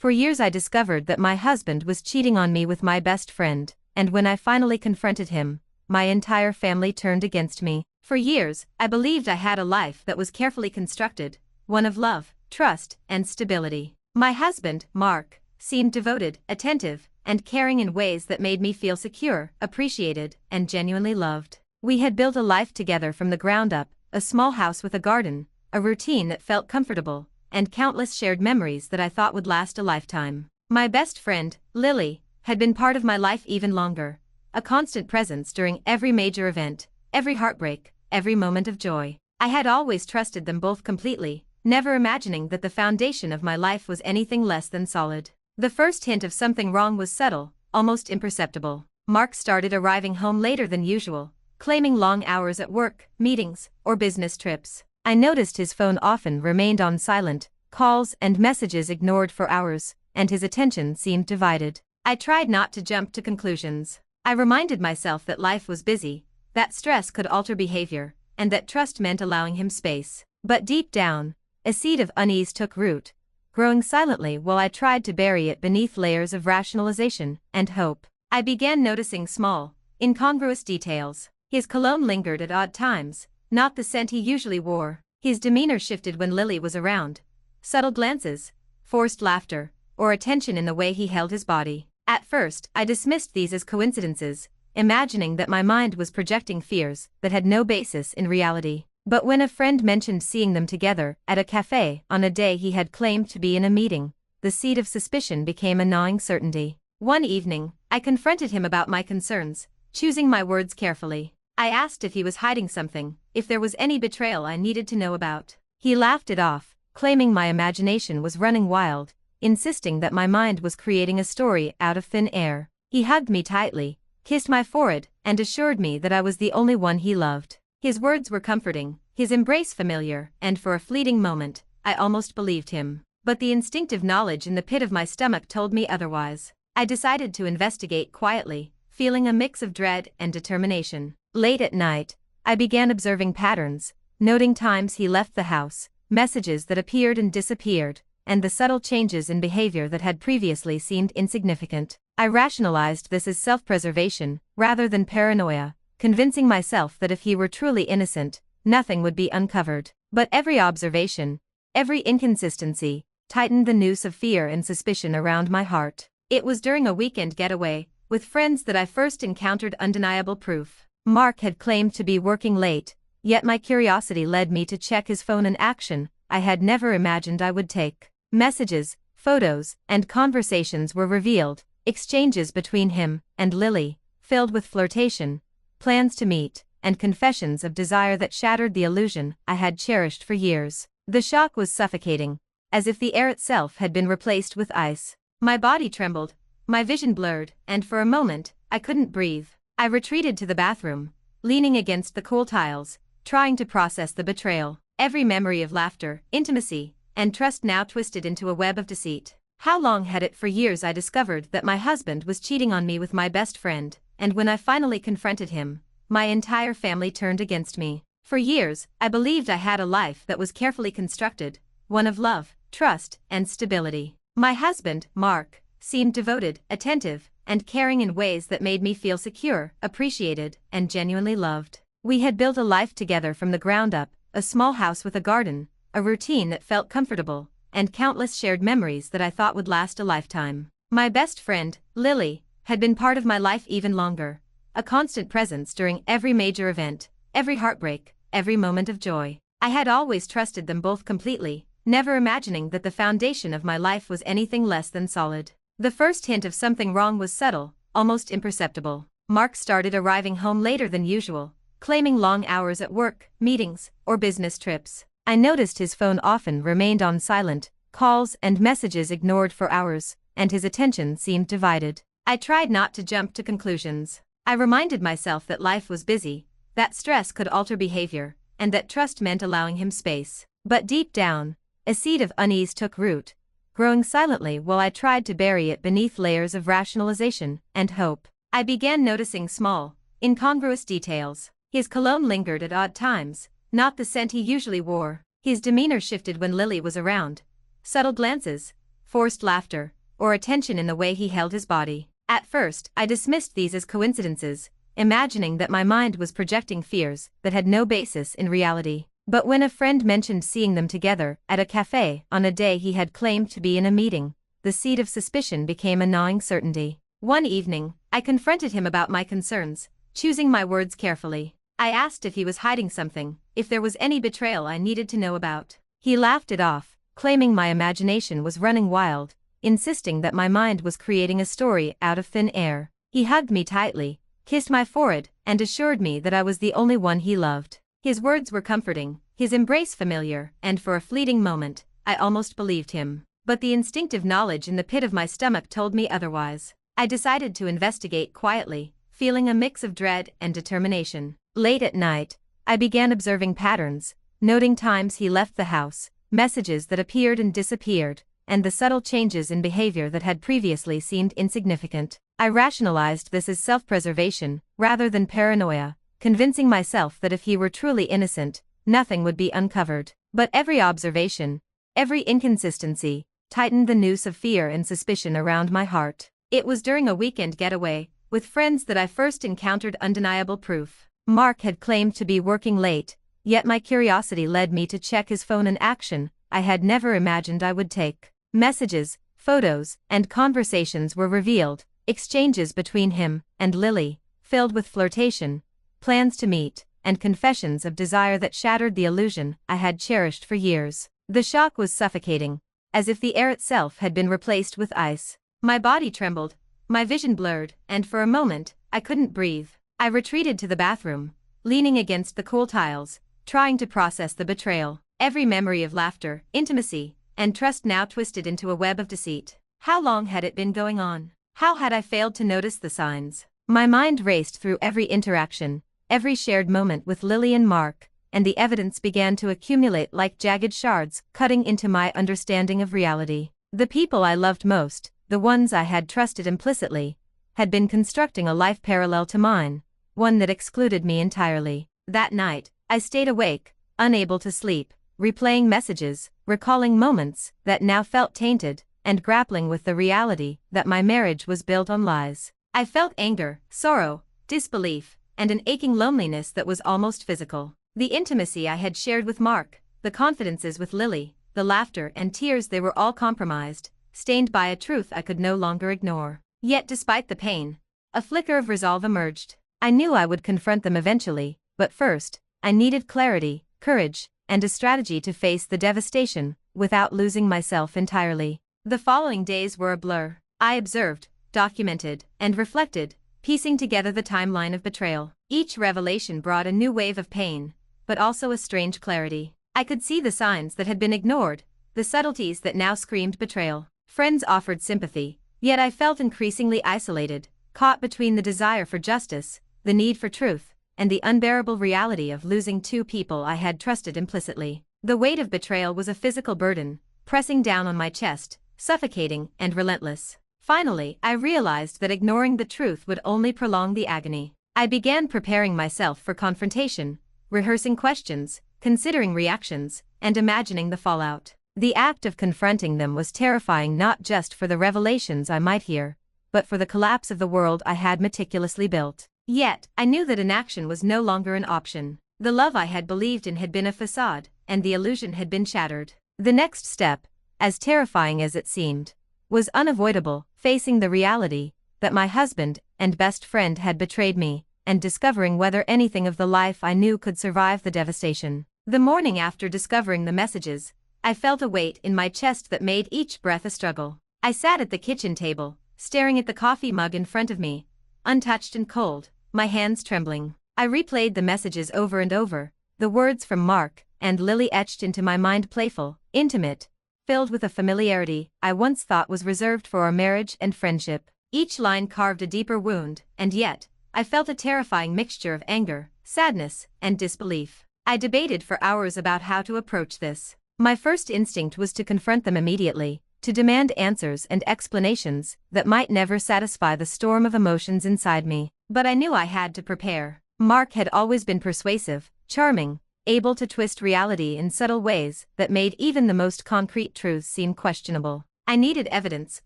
For years I discovered that my husband was cheating on me with my best friend, and when I finally confronted him, my entire family turned against me. For years, I believed I had a life that was carefully constructed, one of love, trust, and stability. My husband, Mark, seemed devoted, attentive, and caring in ways that made me feel secure, appreciated, and genuinely loved. We had built a life together from the ground up, a small house with a garden, a routine that felt comfortable, and countless shared memories that I thought would last a lifetime. My best friend, Lily, had been part of my life even longer, a constant presence during every major event, every heartbreak, every moment of joy. I had always trusted them both completely, never imagining that the foundation of my life was anything less than solid. The first hint of something wrong was subtle, almost imperceptible. Mark started arriving home later than usual, claiming long hours at work, meetings, or business trips. I noticed his phone often remained on silent, calls and messages ignored for hours, and his attention seemed divided. I tried not to jump to conclusions. I reminded myself that life was busy, that stress could alter behavior, and that trust meant allowing him space. But deep down, a seed of unease took root, growing silently while I tried to bury it beneath layers of rationalization and hope. I began noticing small, incongruous details. His cologne lingered at odd times, not the scent he usually wore. His demeanor shifted when Lily was around. Subtle glances, forced laughter, or a tension in the way he held his body. At first, I dismissed these as coincidences, imagining that my mind was projecting fears that had no basis in reality. But when a friend mentioned seeing them together at a cafe on a day he had claimed to be in a meeting, the seed of suspicion became a gnawing certainty. One evening, I confronted him about my concerns, choosing my words carefully. I asked if he was hiding something, if there was any betrayal I needed to know about. He laughed it off, claiming my imagination was running wild, insisting that my mind was creating a story out of thin air. He hugged me tightly, kissed my forehead, and assured me that I was the only one he loved. His words were comforting, his embrace familiar, and for a fleeting moment, I almost believed him. But the instinctive knowledge in the pit of my stomach told me otherwise. I decided to investigate quietly, feeling a mix of dread and determination. Late at night, I began observing patterns, noting times he left the house, messages that appeared and disappeared, and the subtle changes in behavior that had previously seemed insignificant. I rationalized this as self-preservation, rather than paranoia, convincing myself that if he were truly innocent, nothing would be uncovered. But every observation, every inconsistency, tightened the noose of fear and suspicion around my heart. It was during a weekend getaway, with friends, that I first encountered undeniable proof. Mark had claimed to be working late, yet my curiosity led me to check his phone, an action I had never imagined I would take. Messages, photos, and conversations were revealed, exchanges between him and Lily, filled with flirtation, plans to meet, and confessions of desire that shattered the illusion I had cherished for years. The shock was suffocating, as if the air itself had been replaced with ice. My body trembled, my vision blurred, and for a moment, I couldn't breathe. I retreated to the bathroom, leaning against the cool tiles, trying to process the betrayal. Every memory of laughter, intimacy, and trust now twisted into a web of deceit. How long had it? For years I discovered that my husband was cheating on me with my best friend, and when I finally confronted him, my entire family turned against me. For years, I believed I had a life that was carefully constructed, one of love, trust, and stability. My husband, Mark, seemed devoted, attentive, and caring in ways that made me feel secure, appreciated, and genuinely loved. We had built a life together from the ground up, a small house with a garden, a routine that felt comfortable, and countless shared memories that I thought would last a lifetime. My best friend, Lily, had been part of my life even longer, a constant presence during every major event, every heartbreak, every moment of joy. I had always trusted them both completely, never imagining that the foundation of my life was anything less than solid. The first hint of something wrong was subtle, almost imperceptible. Mark started arriving home later than usual, claiming long hours at work, meetings, or business trips. I noticed his phone often remained on silent, calls and messages ignored for hours, and his attention seemed divided. I tried not to jump to conclusions. I reminded myself that life was busy, that stress could alter behavior, and that trust meant allowing him space. But deep down, a seed of unease took root, growing silently while I tried to bury it beneath layers of rationalization and hope. I began noticing small, incongruous details. His cologne lingered at odd times, not the scent he usually wore. His demeanor shifted when Lily was around. Subtle glances, forced laughter, or a tension in the way he held his body. At first, I dismissed these as coincidences, imagining that my mind was projecting fears that had no basis in reality. But when a friend mentioned seeing them together at a cafe on a day he had claimed to be in a meeting, the seed of suspicion became a gnawing certainty. One evening, I confronted him about my concerns, choosing my words carefully. I asked if he was hiding something, if there was any betrayal I needed to know about. He laughed it off, claiming my imagination was running wild, insisting that my mind was creating a story out of thin air. He hugged me tightly, kissed my forehead, and assured me that I was the only one he loved. His words were comforting, his embrace familiar, and for a fleeting moment, I almost believed him. But the instinctive knowledge in the pit of my stomach told me otherwise. I decided to investigate quietly, feeling a mix of dread and determination. Late at night, I began observing patterns, noting times he left the house, messages that appeared and disappeared, and the subtle changes in behavior that had previously seemed insignificant. I rationalized this as self-preservation, rather than paranoia, convincing myself that if he were truly innocent, nothing would be uncovered. But every observation, every inconsistency, tightened the noose of fear and suspicion around my heart. It was during a weekend getaway, with friends, that I first encountered undeniable proof. Mark had claimed to be working late, yet my curiosity led me to check his phone, an action I had never imagined I would take. Messages, photos, and conversations were revealed, exchanges between him and Lily, filled with flirtation, plans to meet, and confessions of desire that shattered the illusion I had cherished for years. The shock was suffocating, as if the air itself had been replaced with ice. My body trembled, my vision blurred, and for a moment, I couldn't breathe. I retreated to the bathroom, leaning against the cool tiles, trying to process the betrayal. Every memory of laughter, intimacy, and trust now twisted into a web of deceit. How long had it been going on? How had I failed to notice the signs? My mind raced through every interaction, every shared moment with Lily and Mark, and the evidence began to accumulate like jagged shards, cutting into my understanding of reality. The people I loved most, the ones I had trusted implicitly, had been constructing a life parallel to mine, one that excluded me entirely. That night, I stayed awake, unable to sleep, replaying messages, recalling moments that now felt tainted, and grappling with the reality that my marriage was built on lies. I felt anger, sorrow, disbelief, and an aching loneliness that was almost physical. The intimacy I had shared with Mark, the confidences with Lily, the laughter and tears, they were all compromised, stained by a truth I could no longer ignore. Yet despite the pain, a flicker of resolve emerged. I knew I would confront them eventually, but first, I needed clarity, courage, and a strategy to face the devastation, without losing myself entirely. The following days were a blur. I observed, documented, and reflected, piecing together the timeline of betrayal. Each revelation brought a new wave of pain, but also a strange clarity. I could see the signs that had been ignored, the subtleties that now screamed betrayal. Friends offered sympathy, yet I felt increasingly isolated, caught between the desire for justice, the need for truth, and the unbearable reality of losing two people I had trusted implicitly. The weight of betrayal was a physical burden, pressing down on my chest, suffocating and relentless. Finally, I realized that ignoring the truth would only prolong the agony. I began preparing myself for confrontation, rehearsing questions, considering reactions, and imagining the fallout. The act of confronting them was terrifying, not just for the revelations I might hear, but for the collapse of the world I had meticulously built. Yet, I knew that inaction was no longer an option. The love I had believed in had been a facade, and the illusion had been shattered. The next step, as terrifying as it seemed, was unavoidable, facing the reality that my husband and best friend had betrayed me, and discovering whether anything of the life I knew could survive the devastation. The morning after discovering the messages, I felt a weight in my chest that made each breath a struggle. I sat at the kitchen table, staring at the coffee mug in front of me, untouched and cold, my hands trembling. I replayed the messages over and over, the words from Mark and Lily etched into my mind, playful, intimate, filled with a familiarity I once thought was reserved for our marriage and friendship. Each line carved a deeper wound, and yet, I felt a terrifying mixture of anger, sadness, and disbelief. I debated for hours about how to approach this. My first instinct was to confront them immediately, to demand answers and explanations that might never satisfy the storm of emotions inside me. But I knew I had to prepare. Mark had always been persuasive, charming, able to twist reality in subtle ways that made even the most concrete truths seem questionable. I needed evidence,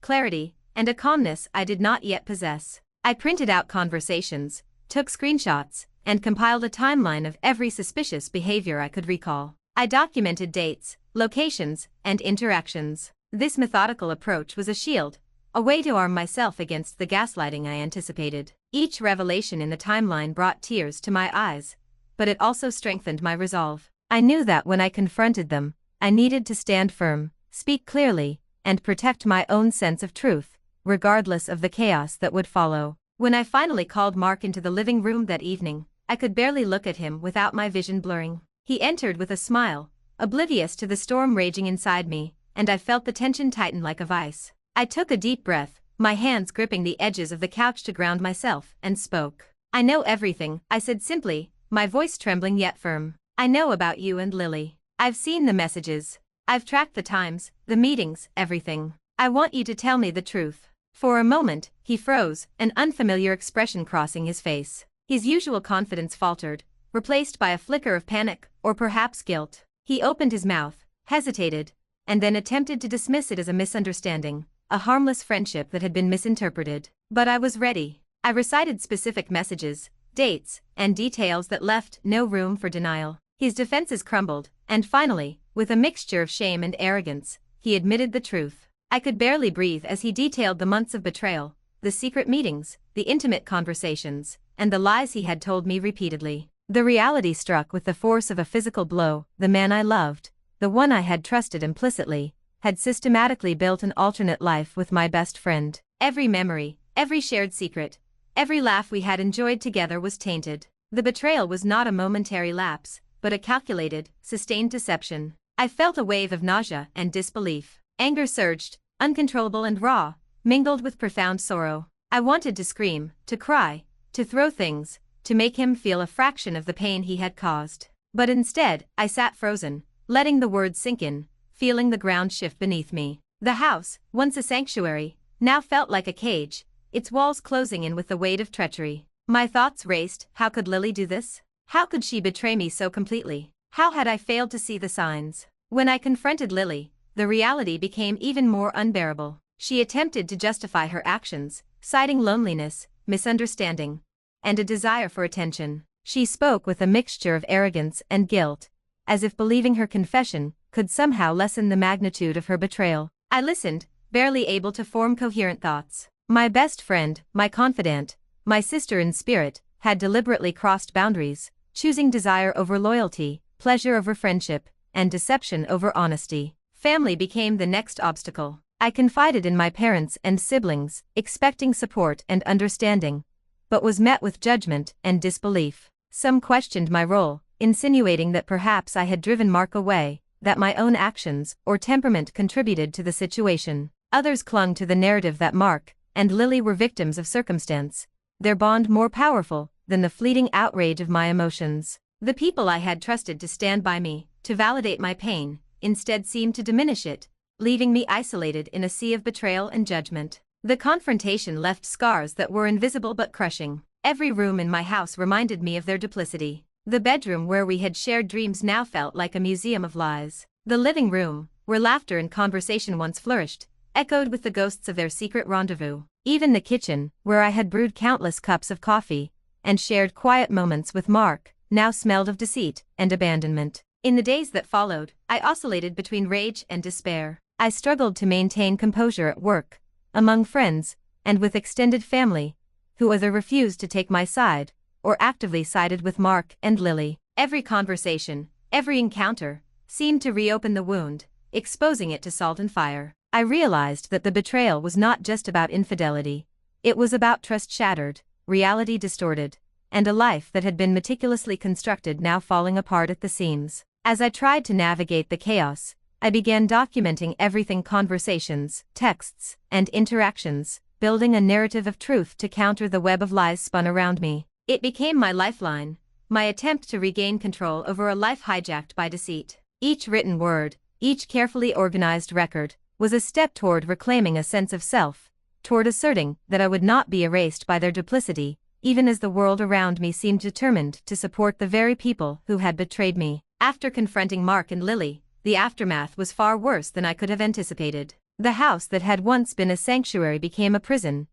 clarity, and a calmness I did not yet possess. I printed out conversations, took screenshots, and compiled a timeline of every suspicious behavior I could recall. I documented dates, locations, and interactions. This methodical approach was a shield, a way to arm myself against the gaslighting I anticipated. Each revelation in the timeline brought tears to my eyes, but it also strengthened my resolve. I knew that when I confronted them, I needed to stand firm, speak clearly, and protect my own sense of truth, regardless of the chaos that would follow. When I finally called Mark into the living room that evening, I could barely look at him without my vision blurring. He entered with a smile, oblivious to the storm raging inside me, and I felt the tension tighten like a vice. I took a deep breath, my hands gripping the edges of the couch to ground myself, and spoke. "I know everything," I said simply, my voice trembling yet firm. "I know about you and Lily. I've seen the messages. I've tracked the times, the meetings, everything. I want you to tell me the truth." For a moment, he froze, an unfamiliar expression crossing his face. His usual confidence faltered, replaced by a flicker of panic, or perhaps guilt. He opened his mouth, hesitated, and then attempted to dismiss it as a misunderstanding, a harmless friendship that had been misinterpreted. But I was ready. I recited specific messages, dates, and details that left no room for denial. His defenses crumbled, and finally, with a mixture of shame and arrogance, he admitted the truth. I could barely breathe as he detailed the months of betrayal, the secret meetings, the intimate conversations, and the lies he had told me repeatedly. The reality struck with the force of a physical blow. The man I loved, the one I had trusted implicitly, had systematically built an alternate life with my best friend. Every memory, every shared secret, every laugh we had enjoyed together was tainted. The betrayal was not a momentary lapse, but a calculated, sustained deception. I felt a wave of nausea and disbelief. Anger surged, uncontrollable and raw, mingled with profound sorrow. I wanted to scream, to cry, to throw things, to make him feel a fraction of the pain he had caused. But instead, I sat frozen, letting the words sink in, feeling the ground shift beneath me. The house, once a sanctuary, now felt like a cage, its walls closing in with the weight of treachery. My thoughts raced. How could Lily do this? How could she betray me so completely? How had I failed to see the signs? When I confronted Lily, the reality became even more unbearable. She attempted to justify her actions, citing loneliness, misunderstanding, and a desire for attention. She spoke with a mixture of arrogance and guilt, as if believing her confession could somehow lessen the magnitude of her betrayal. I listened, barely able to form coherent thoughts. My best friend, my confidant, my sister in spirit, had deliberately crossed boundaries, choosing desire over loyalty, pleasure over friendship, and deception over honesty. Family became the next obstacle. I confided in my parents and siblings, expecting support and understanding, but was met with judgment and disbelief. Some questioned my role, insinuating that perhaps I had driven Mark away, that my own actions or temperament contributed to the situation. Others clung to the narrative that Mark and Lily were victims of circumstance, their bond more powerful than the fleeting outrage of my emotions. The people I had trusted to stand by me, to validate my pain, instead seemed to diminish it, leaving me isolated in a sea of betrayal and judgment. The confrontation left scars that were invisible but crushing. Every room in my house reminded me of their duplicity. The bedroom where we had shared dreams now felt like a museum of lies. The living room, where laughter and conversation once flourished, echoed with the ghosts of their secret rendezvous. Even the kitchen, where I had brewed countless cups of coffee and shared quiet moments with Mark, now smelled of deceit and abandonment. In the days that followed, I oscillated between rage and despair. I struggled to maintain composure at work, among friends, and with extended family, who either refused to take my side or actively sided with Mark and Lily. Every conversation, every encounter, seemed to reopen the wound, exposing it to salt and fire. I realized that the betrayal was not just about infidelity. It was about trust shattered, reality distorted, and a life that had been meticulously constructed now falling apart at the seams. As I tried to navigate the chaos, I began documenting everything: conversations, texts, and interactions, building a narrative of truth to counter the web of lies spun around me. It became my lifeline, my attempt to regain control over a life hijacked by deceit. Each written word, each carefully organized record, was a step toward reclaiming a sense of self, toward asserting that I would not be erased by their duplicity, even as the world around me seemed determined to support the very people who had betrayed me. After confronting Mark and Lily, the aftermath was far worse than I could have anticipated. The house that had once been a sanctuary became a prison,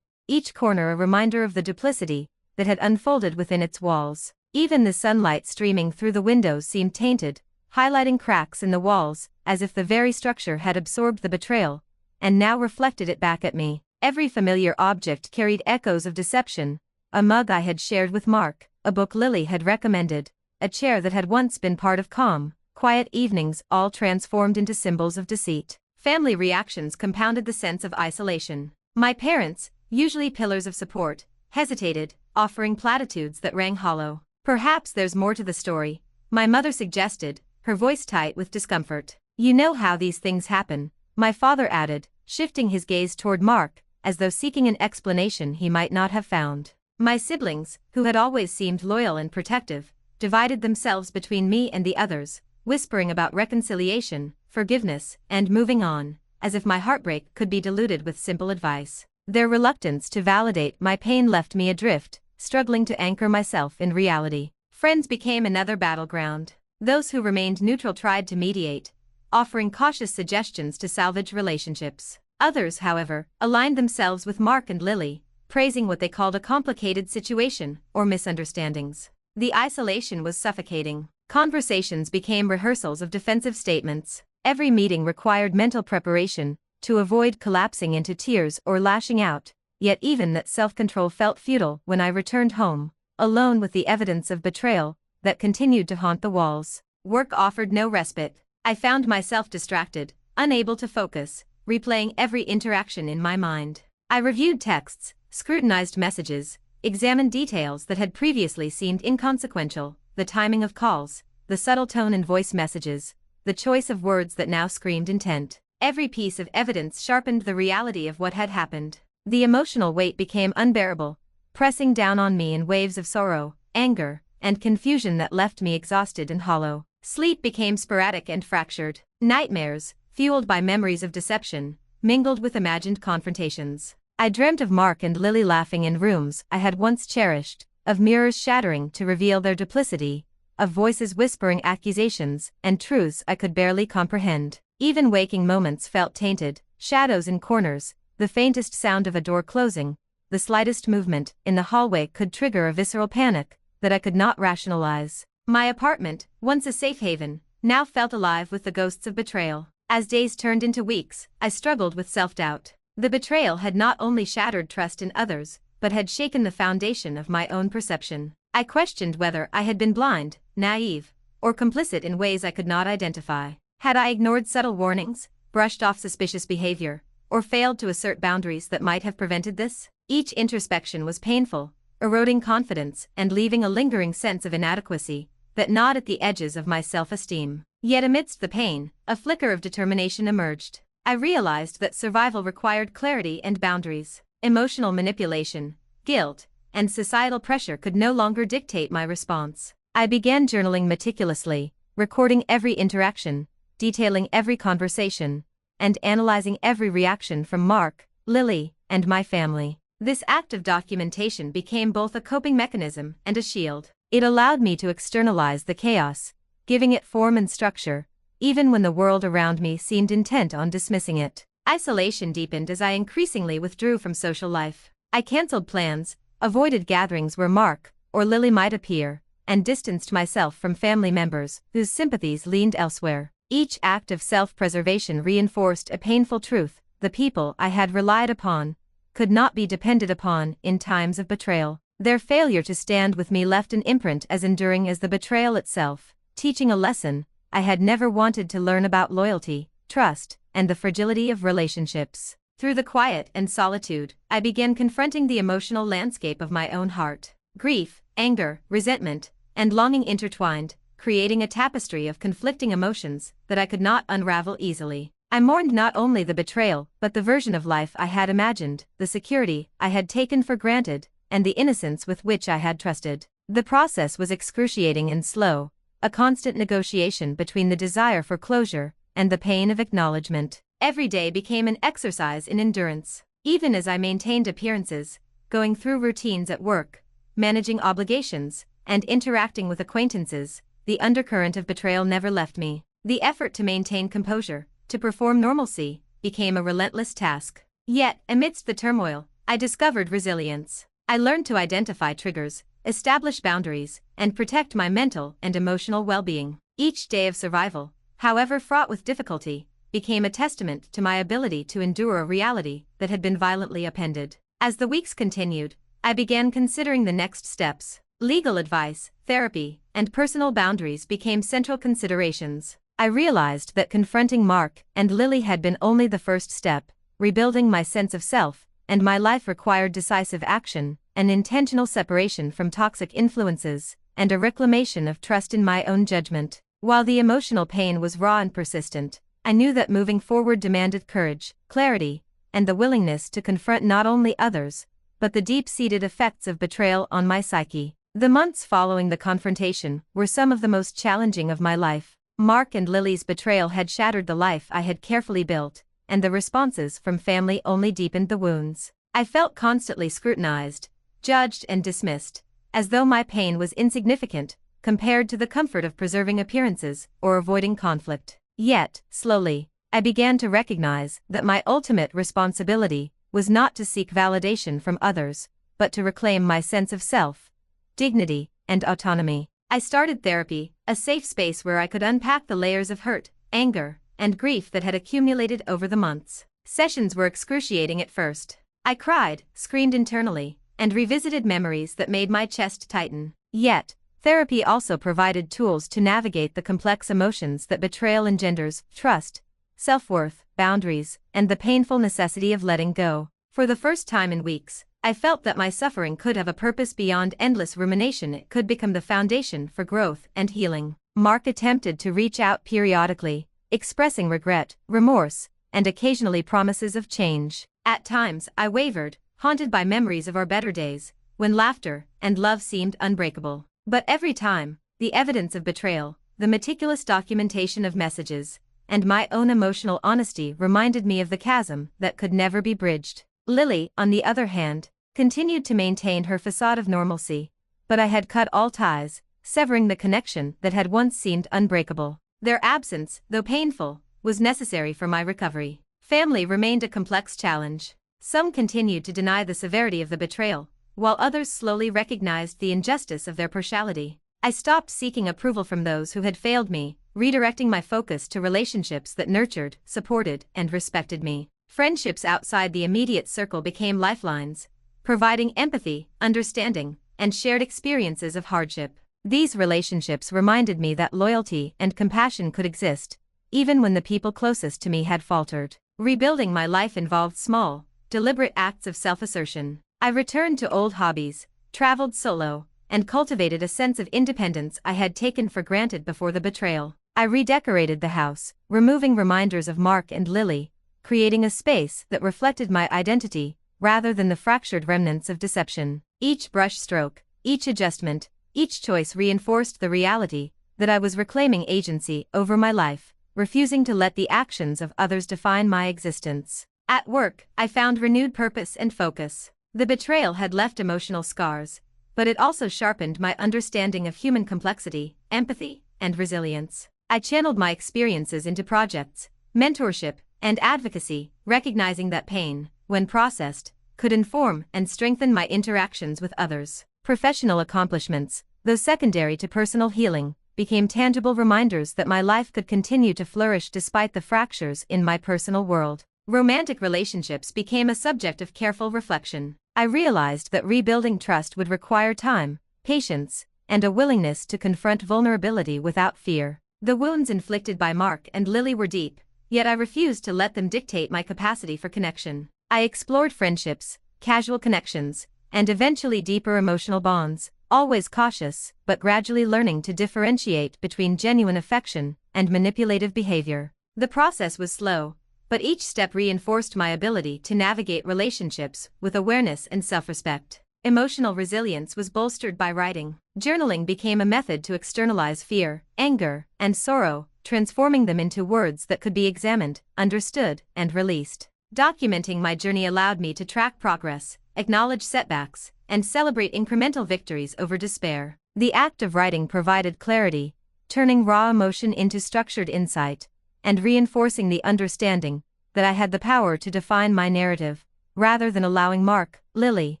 each corner a reminder of the duplicity that had unfolded within its walls. Even the sunlight streaming through the windows seemed tainted, highlighting cracks in the walls, as if the very structure had absorbed the betrayal, and now reflected it back at me. Every familiar object carried echoes of deception: a mug I had shared with Mark, a book Lily had recommended, a chair that had once been part of calm, quiet evenings, all transformed into symbols of deceit. Family reactions compounded the sense of isolation. My parents, usually pillars of support, hesitated, offering platitudes that rang hollow. "Perhaps there's more to the story," my mother suggested, her voice tight with discomfort. "You know how these things happen," my father added, shifting his gaze toward Mark, as though seeking an explanation he might not have found. My siblings, who had always seemed loyal and protective, divided themselves between me and the others, whispering about reconciliation, forgiveness, and moving on, as if my heartbreak could be diluted with simple advice. Their reluctance to validate my pain left me adrift, struggling to anchor myself in reality. Friends became another battleground. Those who remained neutral tried to mediate, offering cautious suggestions to salvage relationships. Others, however, aligned themselves with Mark and Lily, praising what they called a complicated situation or misunderstandings. The isolation was suffocating. Conversations became rehearsals of defensive statements. Every meeting required mental preparation to avoid collapsing into tears or lashing out, yet even that self-control felt futile when I returned home, alone with the evidence of betrayal that continued to haunt the walls. Work offered no respite. I found myself distracted, unable to focus, replaying every interaction in my mind. I reviewed texts, scrutinized messages, examined details that had previously seemed inconsequential: the timing of calls, the subtle tone in voice messages, the choice of words that now screamed intent. Every piece of evidence sharpened the reality of what had happened. The emotional weight became unbearable, pressing down on me in waves of sorrow, anger, and confusion that left me exhausted and hollow. Sleep became sporadic and fractured. Nightmares, fueled by memories of deception, mingled with imagined confrontations. I dreamt of Mark and Lily laughing in rooms I had once cherished, of mirrors shattering to reveal their duplicity, of voices whispering accusations and truths I could barely comprehend. Even waking moments felt tainted: shadows in corners, the faintest sound of a door closing, the slightest movement in the hallway could trigger a visceral panic that I could not rationalize. My apartment, once a safe haven, now felt alive with the ghosts of betrayal. As days turned into weeks, I struggled with self-doubt. The betrayal had not only shattered trust in others, but had shaken the foundation of my own perception. I questioned whether I had been blind, naive, or complicit in ways I could not identify. Had I ignored subtle warnings, brushed off suspicious behavior, or failed to assert boundaries that might have prevented this? Each introspection was painful, eroding confidence and leaving a lingering sense of inadequacy that gnawed at the edges of my self-esteem. Yet amidst the pain, a flicker of determination emerged. I realized that survival required clarity and boundaries. Emotional manipulation, guilt, and societal pressure could no longer dictate my response. I began journaling meticulously, recording every interaction, detailing every conversation, and analyzing every reaction from Mark, Lily, and my family. This act of documentation became both a coping mechanism and a shield. It allowed me to externalize the chaos, giving it form and structure, even when the world around me seemed intent on dismissing it. Isolation deepened as I increasingly withdrew from social life. I canceled plans, avoided gatherings where Mark or Lily might appear, and distanced myself from family members whose sympathies leaned elsewhere. Each act of self-preservation reinforced a painful truth: the people I had relied upon could not be depended upon in times of betrayal. Their failure to stand with me left an imprint as enduring as the betrayal itself, teaching a lesson I had never wanted to learn about loyalty, trust, and the fragility of relationships. Through the quiet and solitude, I began confronting the emotional landscape of my own heart. Grief, anger, resentment, and longing intertwined, creating a tapestry of conflicting emotions that I could not unravel easily. I mourned not only the betrayal, but the version of life I had imagined, the security I had taken for granted, and the innocence with which I had trusted. The process was excruciating and slow, a constant negotiation between the desire for closure and the pain of acknowledgement. Every day became an exercise in endurance. Even as I maintained appearances, going through routines at work, managing obligations, and interacting with acquaintances, the undercurrent of betrayal never left me. The effort to maintain composure, to perform normalcy, became a relentless task. Yet, amidst the turmoil, I discovered resilience. I learned to identify triggers, establish boundaries, and protect my mental and emotional well-being. Each day of survival, however fraught with difficulty, became a testament to my ability to endure a reality that had been violently upended. As the weeks continued, I began considering the next steps. Legal advice, therapy, and personal boundaries became central considerations. I realized that confronting Mark and Lily had been only the first step. Rebuilding my sense of self and my life required decisive action, an intentional separation from toxic influences, and a reclamation of trust in my own judgment. While the emotional pain was raw and persistent, I knew that moving forward demanded courage, clarity, and the willingness to confront not only others, but the deep-seated effects of betrayal on my psyche. The months following the confrontation were some of the most challenging of my life. Mark and Lily's betrayal had shattered the life I had carefully built, and the responses from family only deepened the wounds. I felt constantly scrutinized, judged and dismissed, as though my pain was insignificant compared to the comfort of preserving appearances or avoiding conflict. Yet, slowly, I began to recognize that my ultimate responsibility was not to seek validation from others, but to reclaim my sense of self, dignity, and autonomy. I started therapy, a safe space where I could unpack the layers of hurt, anger, and grief that had accumulated over the months. Sessions were excruciating at first. I cried, screamed internally, and revisited memories that made my chest tighten. Yet, therapy also provided tools to navigate the complex emotions that betrayal engenders: trust, self-worth, boundaries, and the painful necessity of letting go. For the first time in weeks, I felt that my suffering could have a purpose beyond endless rumination. It could become the foundation for growth and healing. Mark attempted to reach out periodically, expressing regret, remorse, and occasionally promises of change. At times, I wavered, haunted by memories of our better days, when laughter and love seemed unbreakable. But every time, the evidence of betrayal, the meticulous documentation of messages, and my own emotional honesty reminded me of the chasm that could never be bridged. Lily, on the other hand, continued to maintain her facade of normalcy, but I had cut all ties, severing the connection that had once seemed unbreakable. Their absence, though painful, was necessary for my recovery. Family remained a complex challenge. Some continued to deny the severity of the betrayal, while others slowly recognized the injustice of their partiality. I stopped seeking approval from those who had failed me, redirecting my focus to relationships that nurtured, supported, and respected me. Friendships outside the immediate circle became lifelines, providing empathy, understanding, and shared experiences of hardship. These relationships reminded me that loyalty and compassion could exist, even when the people closest to me had faltered. Rebuilding my life involved small, deliberate acts of self-assertion. I returned to old hobbies, traveled solo, and cultivated a sense of independence I had taken for granted before the betrayal. I redecorated the house, removing reminders of Mark and Lily, creating a space that reflected my identity rather than the fractured remnants of deception. Each brush stroke, each adjustment, each choice reinforced the reality that I was reclaiming agency over my life, refusing to let the actions of others define my existence. At work, I found renewed purpose and focus. The betrayal had left emotional scars, but it also sharpened my understanding of human complexity, empathy, and resilience. I channeled my experiences into projects, mentorship, and advocacy, recognizing that pain, when processed, could inform and strengthen my interactions with others. Professional accomplishments, though secondary to personal healing, became tangible reminders that my life could continue to flourish despite the fractures in my personal world. Romantic relationships became a subject of careful reflection. I realized that rebuilding trust would require time, patience, and a willingness to confront vulnerability without fear. The wounds inflicted by Mark and Lily were deep, yet I refused to let them dictate my capacity for connection. I explored friendships, casual connections, and eventually deeper emotional bonds, always cautious, but gradually learning to differentiate between genuine affection and manipulative behavior. The process was slow, but each step reinforced my ability to navigate relationships with awareness and self-respect. Emotional resilience was bolstered by writing. Journaling became a method to externalize fear, anger, and sorrow, transforming them into words that could be examined, understood, and released. Documenting my journey allowed me to track progress, acknowledge setbacks, and celebrate incremental victories over despair. The act of writing provided clarity, turning raw emotion into structured insight, and reinforcing the understanding that I had the power to define my narrative, rather than allowing Mark, Lily,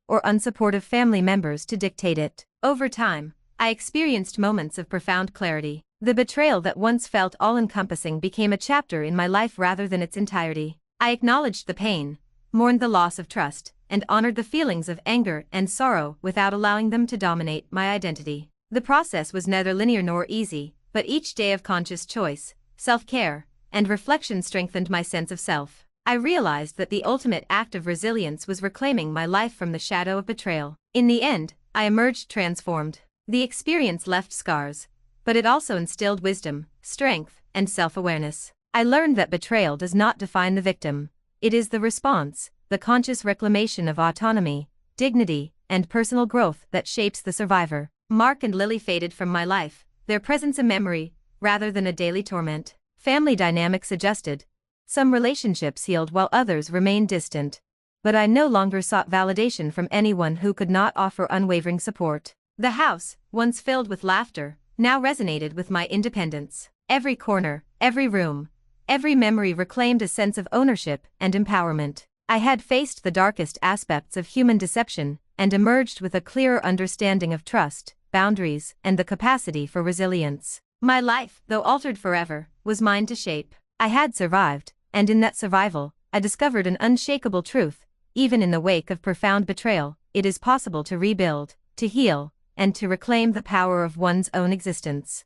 or unsupportive family members to dictate it. Over time, I experienced moments of profound clarity. The betrayal that once felt all-encompassing became a chapter in my life rather than its entirety. I acknowledged the pain, mourned the loss of trust, and honored the feelings of anger and sorrow without allowing them to dominate my identity. The process was neither linear nor easy, but each day of conscious choice, self-care, and reflection strengthened my sense of self. I realized that the ultimate act of resilience was reclaiming my life from the shadow of betrayal. In the end, I emerged transformed. The experience left scars, but it also instilled wisdom, strength, and self-awareness. I learned that betrayal does not define the victim. It is the response, the conscious reclamation of autonomy, dignity, and personal growth that shapes the survivor. Mark and Lily faded from my life, their presence a memory, rather than a daily torment. Family dynamics adjusted. Some relationships healed while others remained distant. But I no longer sought validation from anyone who could not offer unwavering support. The house, once filled with laughter, now resonated with my independence. Every corner, every room, every memory reclaimed a sense of ownership and empowerment. I had faced the darkest aspects of human deception and emerged with a clearer understanding of trust, boundaries, and the capacity for resilience. My life, though altered forever, was mine to shape. I had survived, and in that survival, I discovered an unshakable truth. Even in the wake of profound betrayal, it is possible to rebuild, to heal, and to reclaim the power of one's own existence.